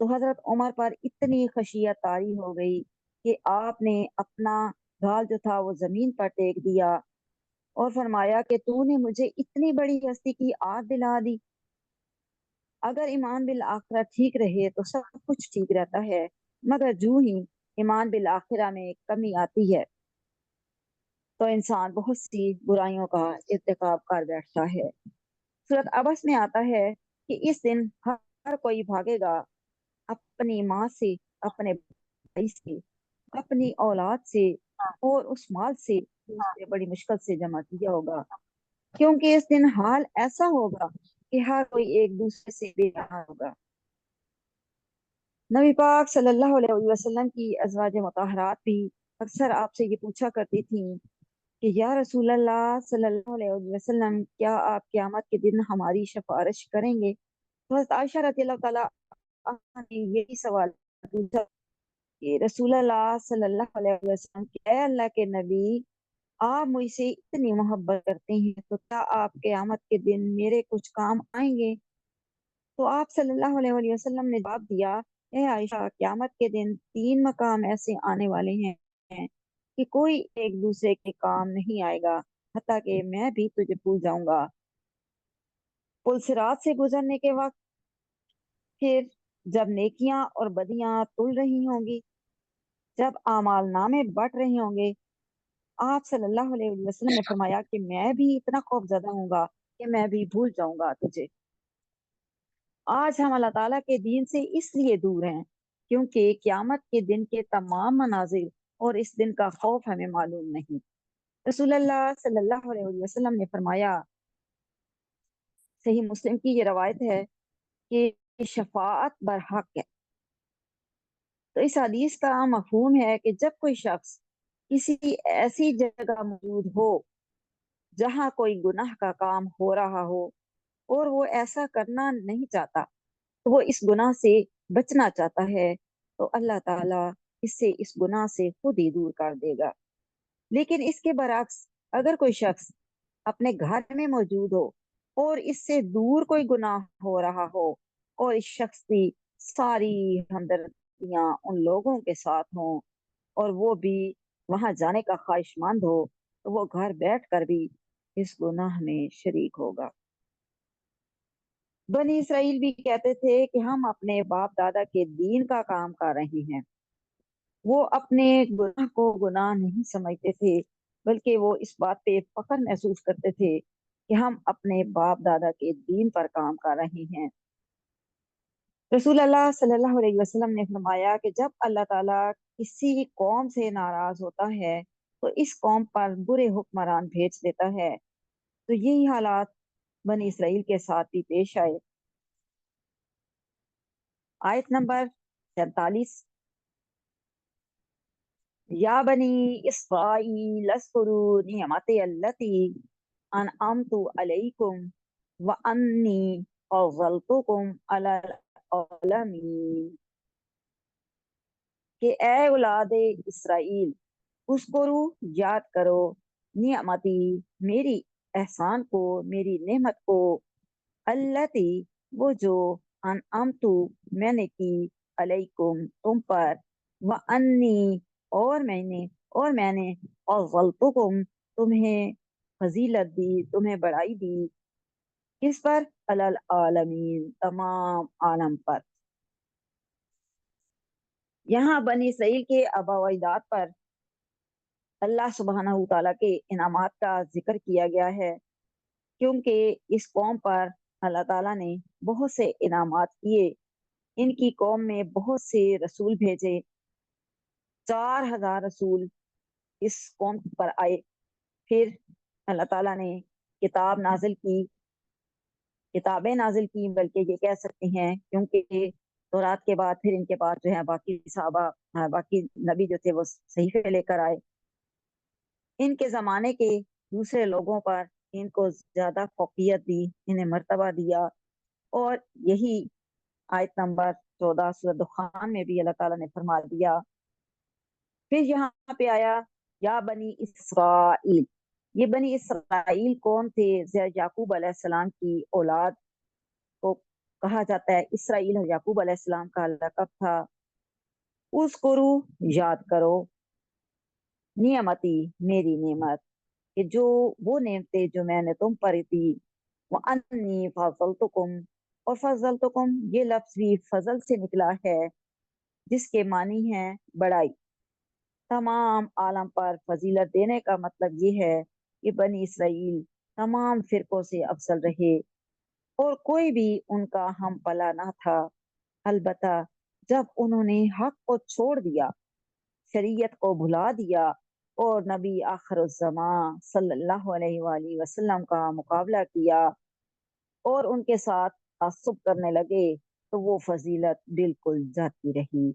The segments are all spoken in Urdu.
تو حضرت عمر پر اتنی خشیت طاری ہو گئی کہ آپ نے اپنا ڈھال جو تھا وہ زمین پر ٹیک دیا اور فرمایا کہ تو نے مجھے اتنی بڑی ہستی کی آگ دلا دی۔ اگر ایمان بالآخرہ ٹھیک رہے تو سب کچھ ٹھیک رہتا ہے، مگر جو ہی ایمان بالآخرہ میں کمی آتی ہے تو انسان بہت سی برائیوں کا ارتکاب کر بیٹھتا ہے۔ سورۃ عبس میں آتا ہے کہ اس دن ہر کوئی بھاگے گا اپنی ماں سے، اپنے بھائی سے، اپنی اولاد سے اور اس مال سے جو اس نے بڑی مشکل سے جمع کیا ہوگا، کیونکہ اس دن حال ایسا ہوگا کہ ہر کوئی ایک دوسرے سے بے رحم ہوگا۔ نبی پاک صلی اللہ علیہ وسلم کی ازواج مطہرات بھی اکثر آپ سے یہ پوچھا کرتی تھیں کہ یا رسول اللہ صلی اللہ علیہ وسلم، کیا آپ قیامت کے دن ہماری سفارش کریں گے؟ تو حضرت عائشہ رضی اللہ تعالیٰ عنہا نے یہی سوال پوچھا کہ رسول اللہ صلی اللہ علیہ وسلم، کہ اے اللہ کے نبی، آپ مجھ سے اتنی محبت کرتے ہیں تو کیا آپ قیامت کے دن میرے کچھ کام آئیں گے؟ تو آپ صلی اللہ علیہ وسلم نے جواب دیا، اے عائشہ، قیامت کے دن 3 مقام ایسے آنے والے ہیں کہ کوئی ایک دوسرے کے کام نہیں آئے گا، حتیٰ کہ میں بھی تجھے بھول جاؤں گا۔ پل صراط سے گزرنے کے وقت، پھر جب نیکیاں اور بدیاں تل رہی ہوں گی، جب اعمال نامے بٹ رہے ہوں گے، آپ صلی اللہ علیہ وسلم نے فرمایا کہ میں بھی اتنا خوف زدہ ہوں گا کہ میں بھی بھول جاؤں گا تجھے۔ آج ہم اللہ تعالیٰ کے دین سے اس لیے دور ہیں کیونکہ قیامت کے دن کے تمام مناظر اور اس دن کا خوف ہمیں معلوم نہیں۔ رسول اللہ صلی اللہ علیہ وسلم نے فرمایا، صحیح مسلم کی یہ روایت ہے کہ شفاعت برحق ہے۔ تو اس حدیث کا مفہوم ہے کہ جب کوئی شخص کسی ایسی جگہ موجود ہو جہاں کوئی گناہ کا کام ہو رہا ہو اور وہ ایسا کرنا نہیں چاہتا، تو وہ اس گناہ سے بچنا چاہتا ہے، تو اللہ تعالیٰ اس سے اس گناہ سے خود ہی دور کر دے گا۔ لیکن اس کے برعکس، اگر کوئی شخص اپنے گھر میں موجود ہو اور اس سے دور کوئی گناہ ہو رہا ہو اور اس شخص کی ساری ہمدردیاں ان لوگوں کے ساتھ ہوں اور وہ بھی وہاں جانے کا خواہش مند ہو، تو وہ گھر بیٹھ کر بھی اس گناہ میں شریک ہوگا۔ بنی اسرائیل بھی کہتے تھے کہ ہم اپنے باپ دادا کے دین کا کام کر رہے ہیں۔ وہ اپنے گناہ کو گناہ نہیں سمجھتے تھے، بلکہ وہ اس بات پہ فخر محسوس کرتے تھے کہ ہم اپنے باپ دادا کے دین پر کام کر رہے ہیں۔ رسول اللہ صلی اللہ علیہ وسلم نے فرمایا کہ جب اللہ تعالیٰ کسی قوم سے ناراض ہوتا ہے تو اس قوم پر برے حکمران بھیج دیتا ہے۔ تو یہی حالات بنی اسرائیل کے ساتھ بھی پیش آئے۔ آیت نمبر 47، یا بنی اسرائیل اذکروا نعمتی التی انعمت علیکم وانی فضلتکم علی العالمین، کہ اے اولاد اسرائیل، اذکروا یاد کرو، نعمتی میری احسان کو، میری نعمت کو، التی وہ جو، انعمت میں نے کی، علیکم تم پر، وانی اور میں نے فضلتکم تمہیں فضیلت دی، تمہیں بڑائی دی، کس پر؟ علی العالمین تمام عالم پر۔ یہاں بنی اسرائیل کے آباء و اجداد پر اللہ سبحانہ تعالیٰ کے انعامات کا ذکر کیا گیا ہے، کیونکہ اس قوم پر اللہ تعالیٰ نے بہت سے انعامات کیے۔ ان کی قوم میں بہت سے رسول بھیجے، 4000 رسول اس قوم پر آئے۔ پھر اللہ تعالیٰ نے کتابیں نازل کی، بلکہ یہ کہہ سکتے ہیں کیونکہ تورات کے بعد پھر ان کے بعد جو ہے باقی صحابہ، باقی نبی جو تھے وہ صحیفے لے کر آئے۔ ان کے زمانے کے دوسرے لوگوں پر ان کو زیادہ فوقیت دی، انہیں مرتبہ دیا، اور یہی آیت نمبر 14 سورۃ دخان میں بھی اللہ تعالیٰ نے فرما دیا۔ پھر یہاں پہ آیا یا بنی اسرائیل۔ یہ بنی اسرائیل کون تھے؟ یعقوب علیہ السلام کی اولاد کو کہا جاتا ہے اسرائیل یعقوب علیہ السلام کا لقب تھا۔ اس کرو، یاد کرو، نعمتی، میری نعمت، کہ جو وہ نعمتیں جو میں نے تم پر دی، وَأَنِّي فَضَّلْتُكُمْ، اور فضلتکم یہ لفظ بھی فضل سے نکلا ہے جس کے معنی ہے بڑائی۔ تمام عالم پر فضیلت دینے کا مطلب یہ ہے کہ بنی اسرائیل تمام فرقوں سے افضل رہے اور کوئی بھی ان کا ہم پلا نہ تھا، البتہ جب انہوں نے حق کو چھوڑ دیا، شریعت کو بھلا دیا اور نبی آخر الزمان صلی اللہ علیہ وآلہ وسلم کا مقابلہ کیا اور ان کے ساتھ تعصب کرنے لگے، تو وہ فضیلت بالکل جاتی رہی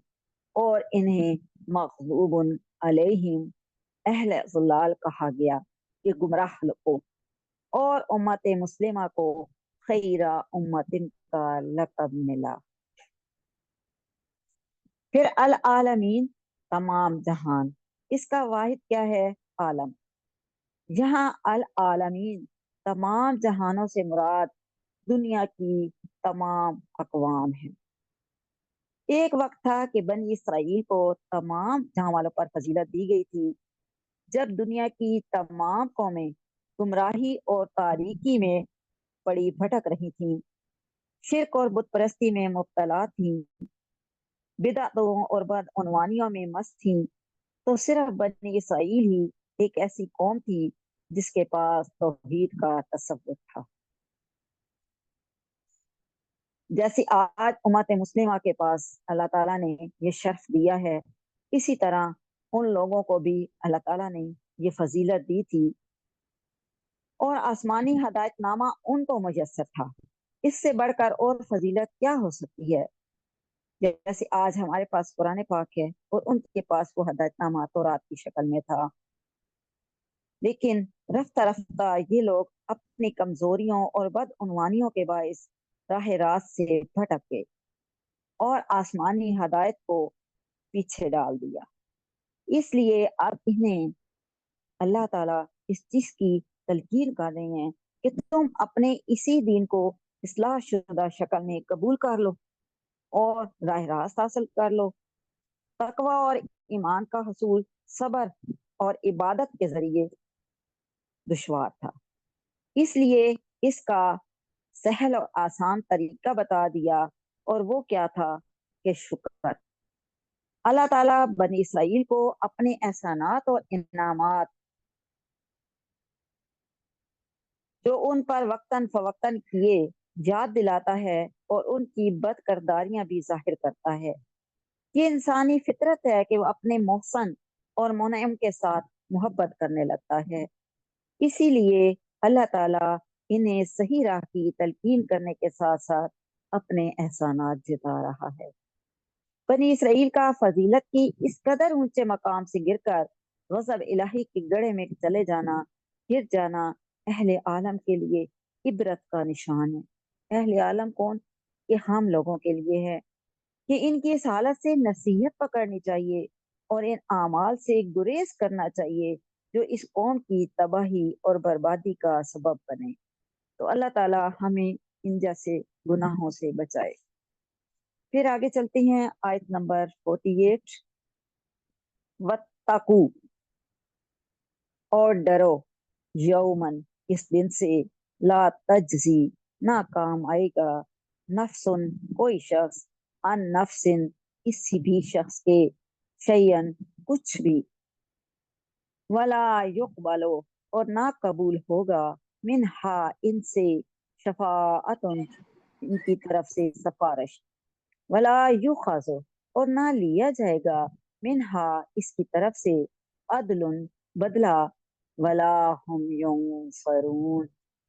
اور انہیں مغضوب علیہم، اہل ضلال کہا گیا، کہ گمراہ لوگوں، اور امت مسلمہ کو خیرہ امت کا لقب ملا۔ پھر العالمین، تمام جہان، اس کا واحد کیا ہے؟ عالم۔ یہاں العالمین تمام جہانوں سے مراد دنیا کی تمام اقوام ہیں۔ ایک وقت تھا کہ بنی اسرائیل کو تمام جہاں والوں پر فضیلت دی گئی تھی، جب دنیا کی تمام قومیں گمراہی اور تاریکی میں پڑی بھٹک رہی تھیں، شرک اور بت پرستی میں مبتلا تھیں، بدعتوں اور بدعنوانیوں میں مست تھیں، تو صرف بنی اسرائیل ہی ایک ایسی قوم تھی جس کے پاس توحید کا تصور تھا۔ جیسے آج امت مسلمہ کے پاس اللہ تعالیٰ نے یہ شرف دیا ہے، اسی طرح ان لوگوں کو بھی اللہ تعالیٰ نے یہ فضیلت دی تھی اور آسمانی ہدایت نامہ ان کو میسر تھا۔ اس سے بڑھ کر اور فضیلت کیا ہو سکتی ہے؟ جیسے آج ہمارے پاس قرآن پاک ہے اور ان کے پاس وہ ہدایت نامہ تورات کی شکل میں تھا، لیکن رفتہ رفتہ یہ لوگ اپنی کمزوریوں اور بدعنوانیوں کے باعث راہ راست سے بھٹک گئے اور آسمانی ہدایت کو پیچھے ڈال دیا۔ اس لیے اب انہیں اللہ تعالیٰ اس چیز کی تلقین کر رہے ہیں کہ تم اپنے اسی دین کو اصلاح شدہ شکل میں قبول کر لو اور راہ راست حاصل کر لو۔ تقوی اور ایمان کا حصول صبر اور عبادت کے ذریعے دشوار تھا، اس لیے اس کا سہل اور آسان طریقہ بتا دیا، اور وہ کیا تھا کہ شکر۔ اللہ تعالیٰ بنی اسرائیل کو اپنے احسانات اور انعامات جو ان پر وقتاً فوقتاً کیے یاد دلاتا ہے اور ان کی بد کرداریاں بھی ظاہر کرتا ہے۔ یہ انسانی فطرت ہے کہ وہ اپنے محسن اور منعم کے ساتھ محبت کرنے لگتا ہے، اسی لیے اللہ تعالیٰ انہیں صحیح راہ کی تلقین کرنے کے ساتھ ساتھ اپنے احسانات جتا رہا ہے۔ بنی اسرائیل کا فضیلت کی اس قدر اونچے مقام سے گر کر غضب الہی کے گڑھے میں چلے جانا، گر جانا، اہل عالم کے لیے عبرت کا نشان ہے۔ اہل عالم کون؟ کہ ہم لوگوں کے لیے ہے، کہ ان کی اس حالت سے نصیحت پکڑنی چاہیے اور ان اعمال سے گریز کرنا چاہیے جو اس قوم کی تباہی اور بربادی کا سبب بنے۔ تو اللہ تعالیٰ ہمیں ان جیسے گناہوں سے بچائے۔ پھر آگے چلتے ہیں آیت نمبر 48، وَاتَّقُوا، اور ڈرو، یومن، اس دن سے، لا تجزی، نہ کام آئے گا، نفسن، کوئی شخص، ان نفسن، کسی بھی شخص کے، شیئن، کچھ بھی، ولا یقبلو، اور نہ قبول ہوگا، منہا، ان سے، شفاعتن، ان کی طرف سے سفارش، ولا یؤخذ، اور نہ لیا جائے گا، منہا، اس کی طرف سے، عدل، بدلہ، ولا ہم ینصرون،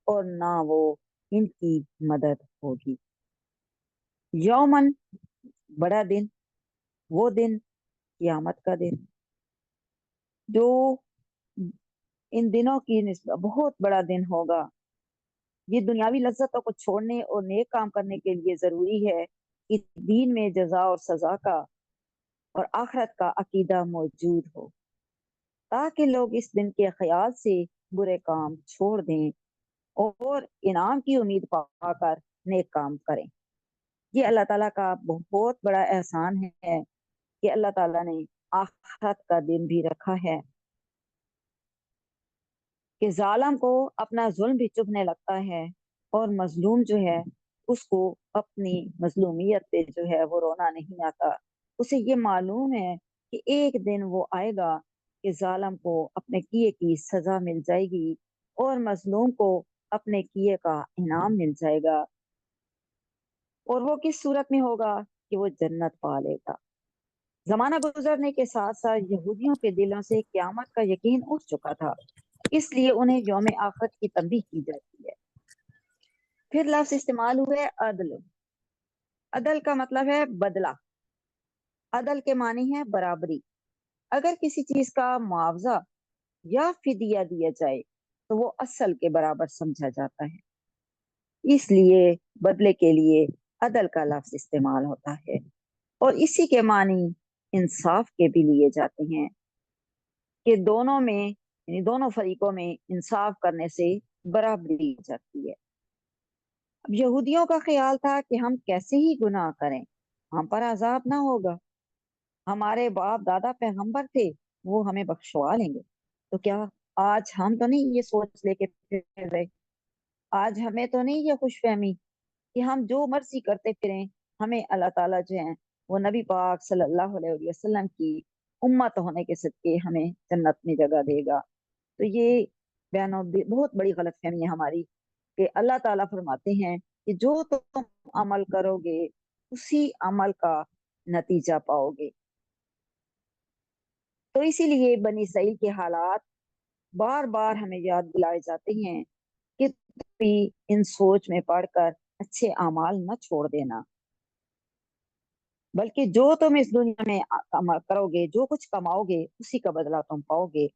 اور نہ وہ ان کی مدد ہوگی۔ یومن، بڑا دن، وہ دن قیامت کا دن جو ان دنوں کی نسبت بہت بڑا دن ہوگا۔ یہ دنیاوی لذتوں کو چھوڑنے اور نیک کام کرنے کے لیے ضروری ہے کہ دین میں جزا اور سزا کا اور آخرت کا عقیدہ موجود ہو، تاکہ لوگ اس دن کے خیال سے برے کام چھوڑ دیں اور انعام کی امید پا کر نیک کام کریں۔ یہ اللہ تعالیٰ کا بہت بڑا احسان ہے کہ اللہ تعالیٰ نے آخرت کا دن بھی رکھا ہے کہ ظالم کو اپنا ظلم بھی چبھنے لگتا ہے اور مظلوم جو ہے اس کو اپنی مظلومیت پہ جو ہے وہ رونا نہیں آتا. اسے یہ معلوم ہے کہ ایک دن وہ آئے گا کہ ظالم کو اپنے کیے کی سزا مل جائے گی اور مظلوم کو اپنے کیے کا انعام مل جائے گا. اور وہ کس صورت میں ہوگا کہ وہ جنت پا لے گا. زمانہ گزرنے کے ساتھ ساتھ یہودیوں کے دلوں سے قیامت کا یقین اٹھ چکا تھا، اس لیے انہیں یوم آخرت کی تنبیہ کی جاتی ہے. پھر لفظ استعمال ہوئے عدل. عدل کا مطلب ہے بدلہ. عدل کے معنی ہے برابری. اگر کسی چیز کا معاوضہ یا فدیہ دیا جائے تو وہ اصل کے برابر سمجھا جاتا ہے، اس لیے بدلے کے لیے عدل کا لفظ استعمال ہوتا ہے. اور اسی کے معنی انصاف کے بھی لیے جاتے ہیں کہ دونوں میں یعنی دونوں فریقوں میں انصاف کرنے سے برابری جاتی ہے. اب یہودیوں کا خیال تھا کہ ہم کیسے ہی گناہ کریں ہم پر عذاب نہ ہوگا، ہمارے باپ دادا پیغمبر تھے وہ ہمیں بخشوا لیں گے، تو کیا آج ہم تو نہیں یہ سوچ لے کے پھر رہے، آج ہمیں تو نہیں یہ خوش فہمی کہ ہم جو مرضی کرتے پھریں ہمیں اللہ تعالیٰ جو ہیں وہ نبی پاک صلی اللہ علیہ وسلم کی امت ہونے کے صدقے ہمیں جنت میں جگہ دے گا. تو یہ بہنوں بہت بڑی غلط فہمی ہے ہماری کہ اللہ تعالیٰ فرماتے ہیں کہ جو تم عمل کرو گے اسی عمل کا نتیجہ پاؤ گے. تو اسی لیے بنی اسرائیل کے حالات بار بار ہمیں یاد دلائے جاتے ہیں کہ تم بھی ان سوچ میں پڑھ کر اچھے اعمال نہ چھوڑ دینا، بلکہ جو تم اس دنیا میں کرو گے جو کچھ کماؤ گے اسی کا بدلہ تم پاؤ گے.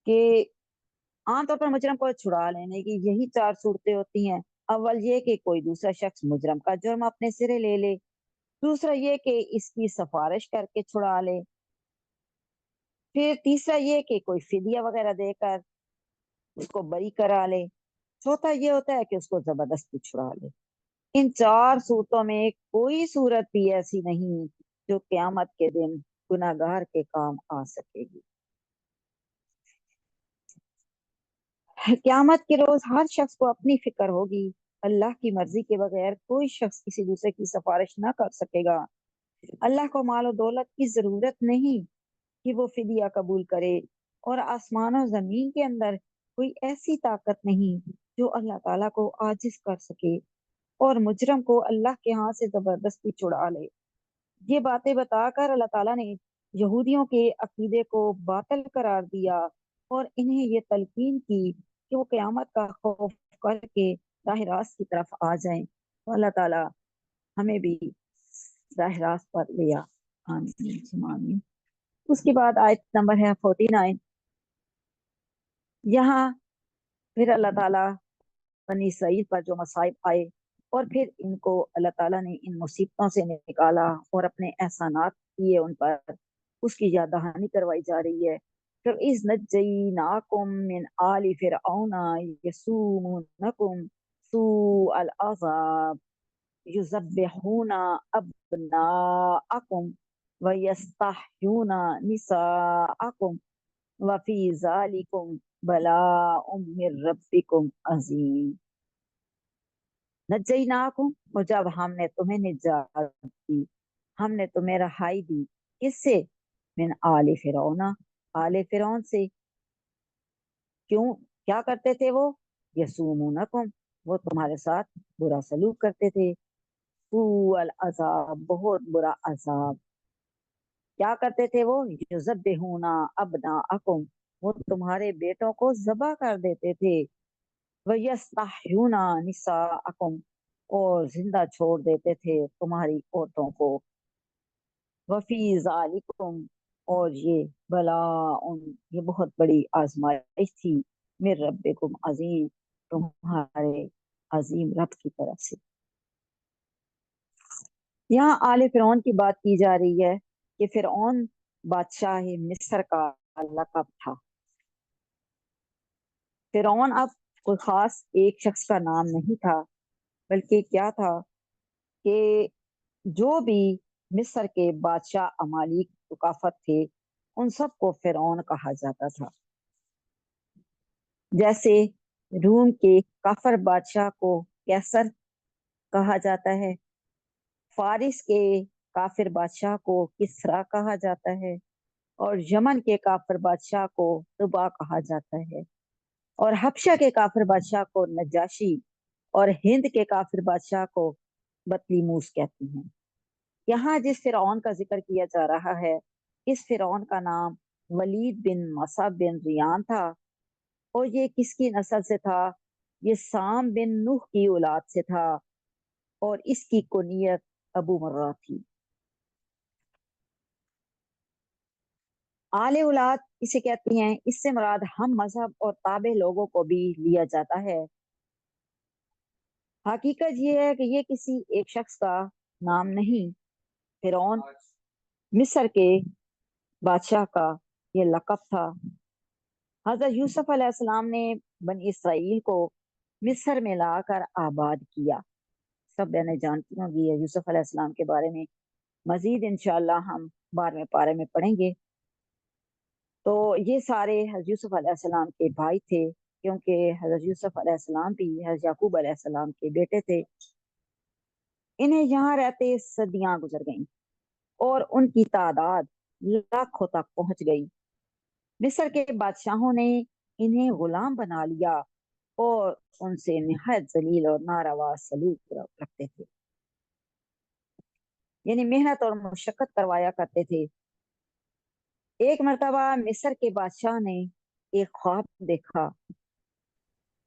کہ عام طور پر مجرم کو چھڑا لینے کی یہی چار صورتیں ہوتی ہیں. اول یہ کہ کوئی دوسرا شخص مجرم کا جرم اپنے سرے لے لے، دوسرا یہ کہ اس کی سفارش کر کے چھڑا لے، پھر تیسرا یہ کہ کوئی فدیہ وغیرہ دے کر اس کو بری کرا لے، چوتھا یہ ہوتا ہے کہ اس کو زبردستی چھڑا لے. ان چار صورتوں میں کوئی صورت بھی ایسی نہیں جو قیامت کے دن گناہگار کے کام آ سکے گی. قیامت کے روز ہر شخص کو اپنی فکر ہوگی. اللہ کی مرضی کے بغیر کوئی شخص کسی دوسرے کی سفارش نہ کر سکے گا. اللہ کو مال و دولت کی ضرورت نہیں کہ وہ فدیہ قبول کرے، اور آسمان و زمین کے اندر کوئی ایسی طاقت نہیں جو اللہ تعالیٰ کو عاجز کر سکے اور مجرم کو اللہ کے ہاں سے زبردستی چھڑا لے. یہ باتیں بتا کر اللہ تعالیٰ نے یہودیوں کے عقیدے کو باطل قرار دیا اور انہیں یہ تلقین کی کہ وہ قیامت کا خوف کر کے راہ راست کی طرف آ جائیں. تو اللہ تعالیٰ ہمیں بھی راہ راست پر لیا. آمین آمین. اس کے بعد آیت نمبر ہے 49. یہاں پھر اللہ تعالیٰ بنی اسرائیل پر جو مصائب آئے اور پھر ان کو اللہ تعالیٰ نے ان مصیبتوں سے نکالا اور اپنے احسانات کیے ان پر، اس کی یاد دہانی کروائی جا رہی ہے. فَإِذْ نَجَّيْنَاكُمْ مِنْ آلِ فِرْعَوْنَ يَسُومُونَكُمْ سُوءَ الْعَذَابِ يُذَبِّحُونَ أَبْنَاءَكُمْ وَيَسْتَحْيُونَ نِسَاءَكُمْ وَفِي ذَلِكُمْ بَلَاءٌ مِّن رَبِّكُمْ عَظِيمٌ. نجیناکم، اور جب ہم نے تمہیں نجات دی، ہم نے تمہیں رہائی دی، کس سے؟ من آل فرعون، آل فرعون سے. کیوں؟ کیا کرتے تھے وہ؟ یسومونکم، وہ تمہارے ساتھ برا سلوک کرتے تھے. سوء العذاب، بہت برا عذاب. کیا کرتے تھے وہ؟ یذبحون ابناءکم، وہ تمہارے بیٹوں کو ذبح کر دیتے تھے. وَيَسْتَحْيُونَ نِسَاءَكُمْ، اور زندہ چھوڑ دیتے تھے تمہاری عورتوں کو. وَفِي ذَلِكُمْ، اور یہ بلاء، یہ بہت بڑی آزمائش تھی، مِن ربکم عظیم، تمہارے عظیم رب کی طرف سے. یہاں آل فرعون کی بات کی جا رہی ہے کہ فرعون بادشاہ مصر کا لقب تھا. فرعون اب کوئی خاص ایک شخص کا نام نہیں تھا، بلکہ کیا تھا کہ جو بھی مصر کے بادشاہ امالیک ثقافت تھے ان سب کو فرعون کہا جاتا تھا. جیسے روم کے کافر بادشاہ کو کیسر کہا جاتا ہے، فارس کے کافر بادشاہ کو کسرا کہا جاتا ہے، اور یمن کے کافر بادشاہ کو طبا کہا جاتا ہے، اور حبشہ کے کافر بادشاہ کو نجاشی، اور ہند کے کافر بادشاہ کو بطلیموس کہتی ہیں. یہاں جس فرعون کا ذکر کیا جا رہا ہے اس فرعون کا نام ولید بن مصعب بن ریان تھا، اور یہ کس کی نسل سے تھا؟ یہ سام بن نوح کی اولاد سے تھا، اور اس کی کنیت ابو مرہ تھی. آل اولاد اسے کہتی ہیں، اس سے مراد ہم مذہب اور تابع لوگوں کو بھی لیا جاتا ہے. حقیقت یہ ہے کہ یہ کسی ایک شخص کا نام نہیں، فرعون مصر کے بادشاہ کا یہ لقب تھا. حضرت یوسف علیہ السلام نے بنی اسرائیل کو مصر میں لا کر آباد کیا. سب بہنیں جانتی ہوں گی یوسف علیہ السلام کے بارے میں، مزید انشاءاللہ ہم 12ویں پارے میں پڑھیں گے. تو یہ سارے حضرت یوسف علیہ السلام کے بھائی تھے، کیونکہ حضرت یوسف علیہ السلام بھی حضرت یعقوب علیہ السلام کے بیٹے تھے. انہیں یہاں رہتے صدیاں گزر گئیں اور ان کی تعداد لاکھوں تک پہنچ گئی. مصر کے بادشاہوں نے انہیں غلام بنا لیا اور ان سے نہایت ذلیل اور ناروا سلوک رکھتے تھے، یعنی محنت اور مشقت کروایا کرتے تھے. ایک مرتبہ مصر کے بادشاہ نے ایک خواب دیکھا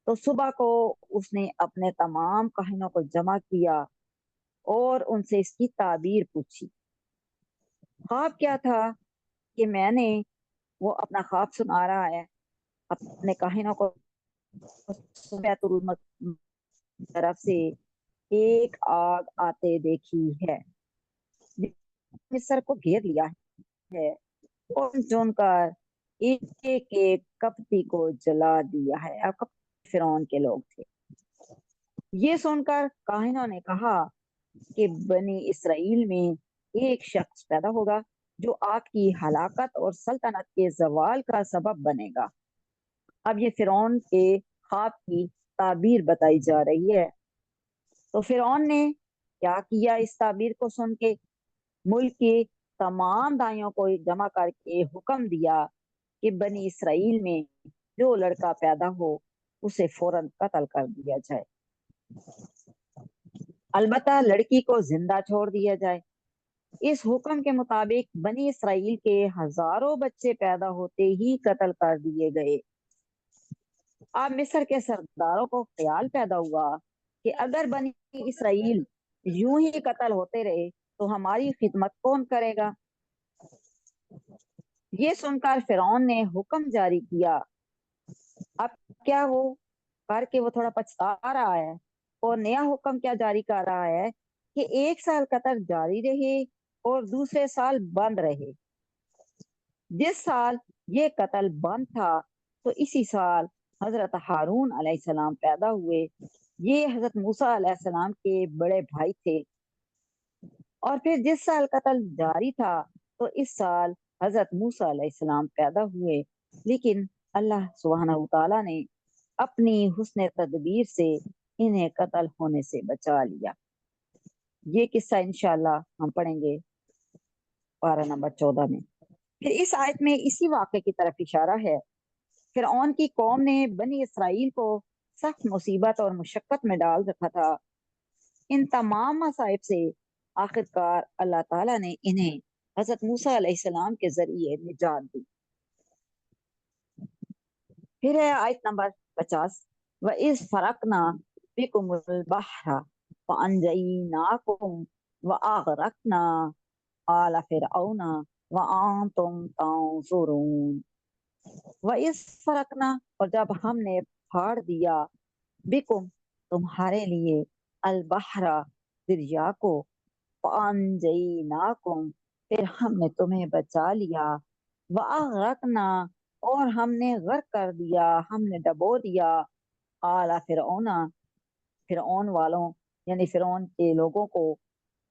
تو صبح کو اس نے اپنے تمام کاہنوں کو جمع کیا اور ان سے اس کی تعبیر پوچھی. خواب کیا تھا کہ میں نے، وہ اپنا خواب سنا رہا ہے اپنے کاہنوں کو، بیت المقدس طرف سے ایک آگ آتے دیکھی ہے، مصر کو گھیر لیا ہے اور چن کر ایک ایک کپتی کو جلا دیا ہے. اب فرعون کے لوگ تھے. یہ سن کر کاہنوں نے کہا کہ بنی اسرائیل میں ایک شخص پیدا ہوگا جو آپ کی ہلاکت اور سلطنت کے زوال کا سبب بنے گا. اب یہ فرعون کے خواب کی تعبیر بتائی جا رہی ہے. تو فرعون نے کیا کیا؟ اس تعبیر کو سن کے ملک کے تمام دائیوں کو جمع کر کے حکم دیا کہ بنی اسرائیل میں جو لڑکا پیدا ہو اسے فوراً قتل کر دیا جائے، البتہ لڑکی کو زندہ چھوڑ دیا جائے. اس حکم کے مطابق بنی اسرائیل کے ہزاروں بچے پیدا ہوتے ہی قتل کر دیے گئے. اب مصر کے سرداروں کو خیال پیدا ہوا کہ اگر بنی اسرائیل یوں ہی قتل ہوتے رہے تو ہماری خدمت کون کرے گا؟ یہ سن کر فرعون نے حکم جاری کیا. اب کیا وہ کر کے وہ تھوڑا پچھتا رہا ہے اور نیا حکم کیا جاری کر رہا ہے کہ 1 سال قتل جاری رہے اور دوسرے سال بند رہے. جس سال یہ قتل بند تھا تو اسی سال حضرت ہارون علیہ السلام پیدا ہوئے. یہ حضرت موسیٰ علیہ السلام کے بڑے بھائی تھے. اور پھر جس سال قتل جاری تھا تو اس سال حضرت موسیٰ علیہ السلام پیدا ہوئے، لیکن اللہ سبحانہ وتعالیٰ نے اپنی حسن تدبیر سے انہیں قتل ہونے سے بچا لیا. یہ قصہ انشاءاللہ ہم پڑھیں گے پارہ نمبر 14 میں. پھر اس آیت میں اسی واقعے کی طرف اشارہ ہے. فرعون کی قوم نے بنی اسرائیل کو سخت مصیبت اور مشقت میں ڈال رکھا تھا. ان تمام مصائب سے آخرکار اللہ تعالیٰ نے انہیں حضرت موسیٰ علیہ السلام کے ذریعے نجات دی. پھر ہے آیت نمبر 50. وَإِذْ فَرَقْنَا بِكُمُ الْبَحْرَ فَأَنْجَيْنَاكُمْ وَأَغْرَقْنَا آلَ فِرْعَوْنَ وَأَنْتُمْ تَنْظُرُونَ. وَإِذْ فَرَقْنَا، اور جب ہم نے پھاڑ دیا، بِكُمْ تمہارے لیے، البحر دریا کو، فَأَنْجَيْنَاكُمْ پھر ہم نے تمہیں بچا لیا، وَأَغْرَقْنَا اور ہم نے غرق کر دیا، ہم نے ڈبو دیا، آل فرعون فرعون والوں یعنی فرعون کے لوگوں کو،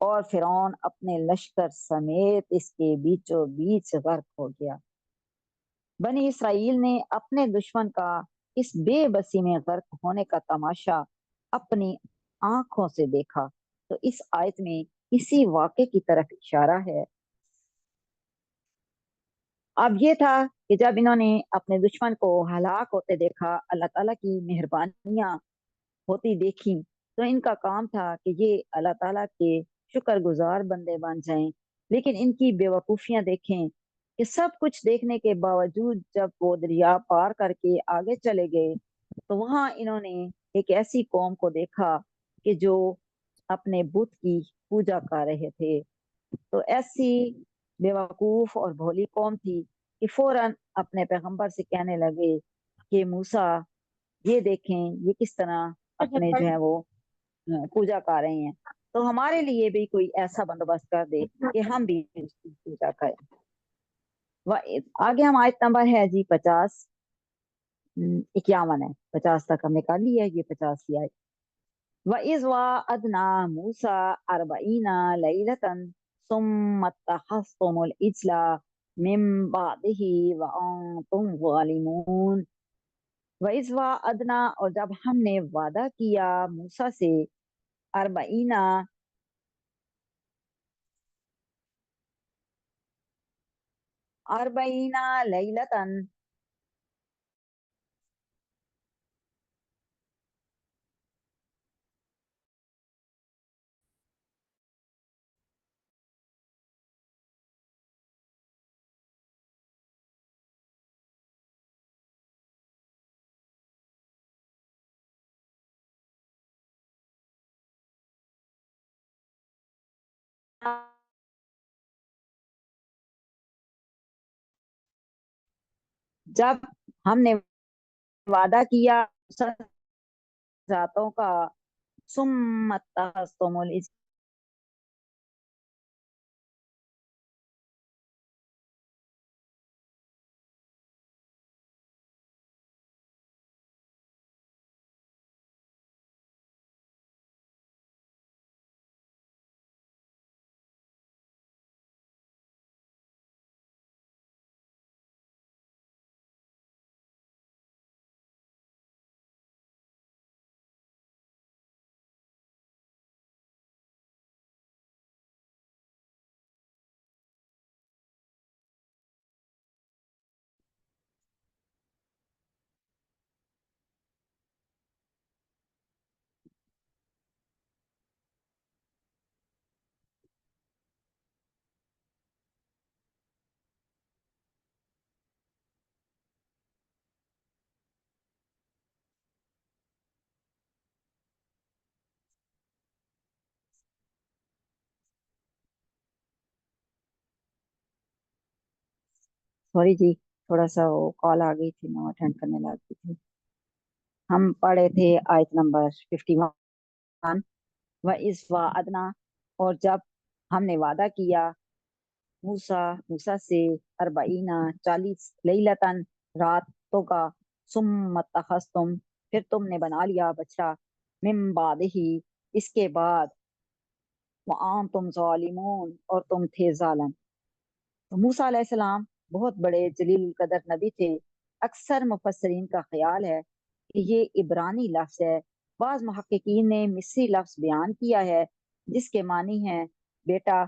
اور فرعون اپنے لشکر سمیت اس کے بیچوں بیچ غرق ہو گیا۔ بنی اسرائیل نے اپنے دشمن کا اس بے بسی میں غرق ہونے کا تماشا اپنی آنکھوں سے دیکھا۔ تو اس آیت میں اسی واقعے کی طرف اشارہ ہے۔ اب یہ تھا کہ جب انہوں نے اپنے دشمن کو ہلاک ہوتے دیکھا، اللہ تعالیٰ کی مہربانیاں ہوتی دیکھی، تو ان کا کام تھا کہ یہ اللہ تعالیٰ کے شکر گزار بندے بن جائیں۔ لیکن ان کی بے وقوفیاں دیکھیں کہ سب کچھ دیکھنے کے باوجود جب وہ دریا پار کر کے آگے چلے گئے تو وہاں انہوں نے ایک ایسی قوم کو دیکھا کہ جو اپنے بت کی پوجا کر رہے تھے۔ تو ایسی بے وقوف اور بھولی قوم تھی کہ فوراً اپنے پیغمبر سے کہنے لگے کہ موسیٰ یہ دیکھیں یہ کس طرح اپنے جو ہے وہ پوجا کر رہے ہیں، تو ہمارے لیے بھی کوئی ایسا بندوبست کر دے کہ ہم بھی اس کی پوجا کریں۔ آگے ہم آیت نمبر ہے جی 51 ہے، 50 تک ہم نے کر لی ہے، یہ 50 کی آیت۔ وَإِذْ وَعَدْنَا مُوسَىٰ 40 لَيْلَةً ثُمَّ اتَّخَذْتُمُ الْعِجْلَ مِن بَعْدِهِ وَأَنْتُمْ ظَالِمُونَ۔ وَإِذْ وَعَدْنَا اور جب ہم نے وعدہ کیا موسیٰ سے 40 لیلتن، جب ہم نے وعدہ کیا ذاتوں کا، ثم اتخذتم العجل، سوری جی تھوڑا سا وہ کال آ گئی تھی، میں اٹینڈ کرنے لگی تھی۔ ہم پڑھے تھے آیت نمبر 51۔ وَإِذْ وَعَدْنَا اور جب ہم نے وعدہ کیا موسیٰ سے 40 لیلتن راتوں کا، ثم اتخذتم پھر تم نے بنا لیا بچڑا، من بعدہ اس کے بعد، وَأَنْتُمْ ظَالِمُونَ اور تم تھے ظالم۔ تو موسیٰ علیہ السلام بہت بڑے جلیل القدر نبی تھے۔ اکثر مفسرین کا خیال ہے کہ یہ عبرانی لفظ ہے، بعض محققین نے مصری لفظ بیان کیا ہے جس کے معنی ہے بیٹا۔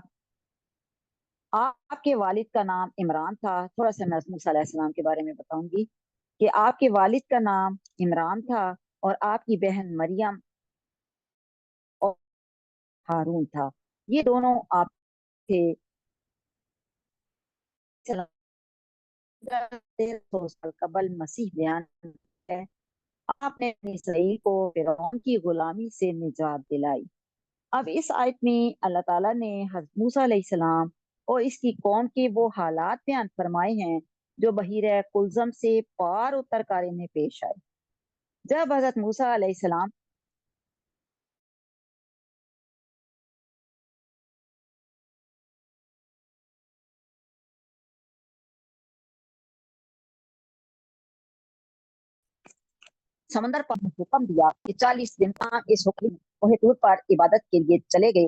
آپ کے والد کا نام عمران تھا، تھوڑا سا میں موسیٰ علیہ السلام کے بارے میں بتاؤں گی کہ آپ کے والد کا نام عمران تھا اور آپ کی بہن مریم اور ہارون تھا، یہ دونوں آپ تھے۔ 1300 سال قبل مسیح بیان ہے، آپ نے اپنی اسرائیل کو فرعون کی غلامی سے نجات دلائی۔ اب اس آیت میں اللہ تعالیٰ نے حضرت موسیٰ علیہ السلام اور اس کی قوم کے وہ حالات بیان فرمائے ہیں جو بحیرہ کلزم سے پار اتر کر انہیں پیش آئے۔ جب حضرت موسیٰ علیہ السلام سمندر پر حکم دیا کہ 40 دن اس حکم کوہ طور پر عبادت کے لیے چلے گئے،